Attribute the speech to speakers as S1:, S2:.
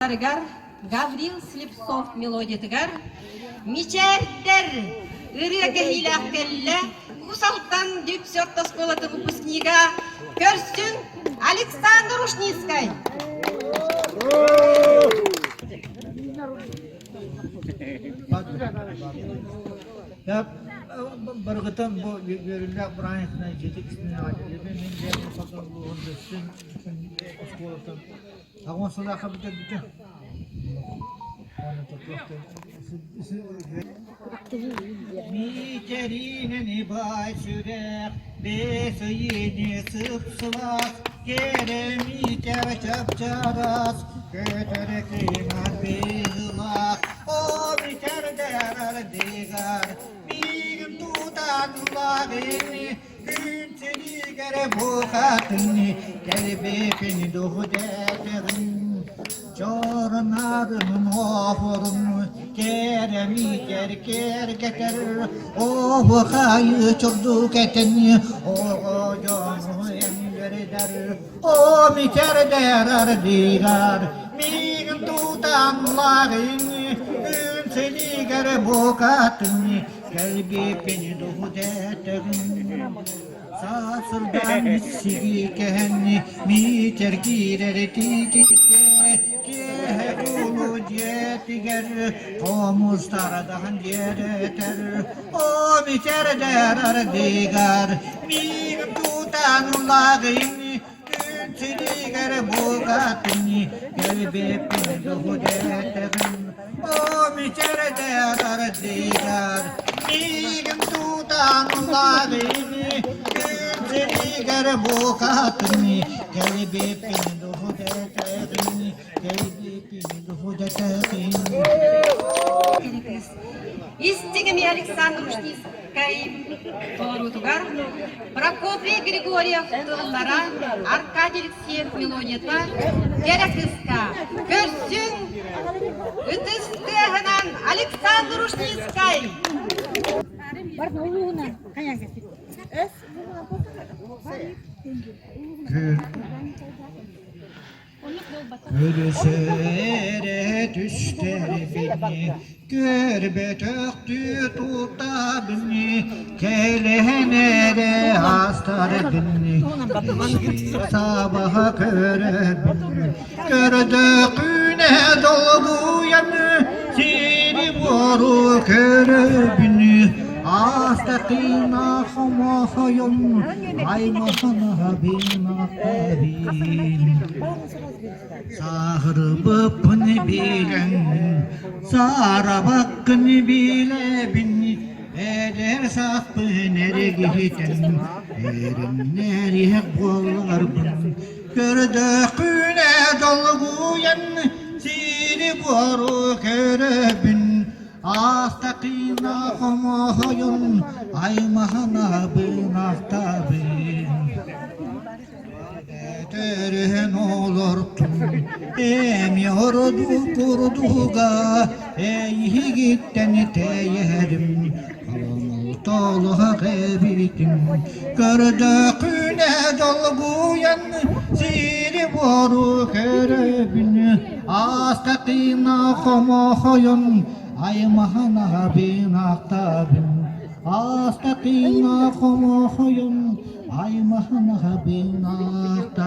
S1: Тыгар, Гаврил Слепцов мелодия тыгар, Мичердер, Ирыга Хилякелле, Кусалтан Дюпсерта школы выпускника, Керстюн Александр Ушницкой.
S2: Ya bargatan bu verilak branşına jetik ismini açıyor. Ben de fakat bu ondasın okuldan. Ağın sonra kapıda bütün. Mi terine başırık, besiyini sıpsılas, keremi çapçaras, kötürek iman beyhılak, o biter derar digar, bir tutanlarını, gün seni gere bu katını, kelbepini doğu derderin. Çornarın ofurun keremi ker getir o kayı çurduk etini o conu emir der o biter derar digar min tutanlarını gün seni gere bokatını kalbi beni doğu deterin Sasırdan misigi kehenni mi tergirer tiki Kehulu jetiger Tomustardan jeter O biter derar digar Mi tutan lagini Ünsiliger bugatini Gelbe pinduhu deterin O biter derar digar Mi tutan lagini Ünsiliger bugatini Gelbe pinduhu deterin
S1: Истигами Александр Ушницкой, Тугар, Прокопий Григорьев, Тултара, Аркадий Алексеев, мелодия-та, Терекиска, Керсюн, Ütüстегнан, Александр Ушницкой.
S2: Gülsere düşter beni, görbe töktü tuta beni, kelenere hastar beni, sabaha köre beni, gördüğüne dolgu yanı, seni boru köre beni, Astakina homohoyun, ay mahana bina kabin. Sahır bıpını bilen, sara bakkını bile bin. Eder sakpı nere giten, erin nere bollar bin. Gördüğüne dolguyan, siri boru körebin. Astakina homohoyun, ay mahana bina kabin. Terhen olurtun, emiyordu kurduga, ey gitten teyerim, kalamutoluha gebitim. Gördüğüne dolguyan, siri boru kerebin, astakina homohoyun, ay mahana binaktabin. Astakina homohoyun, ay mahana binaktabin.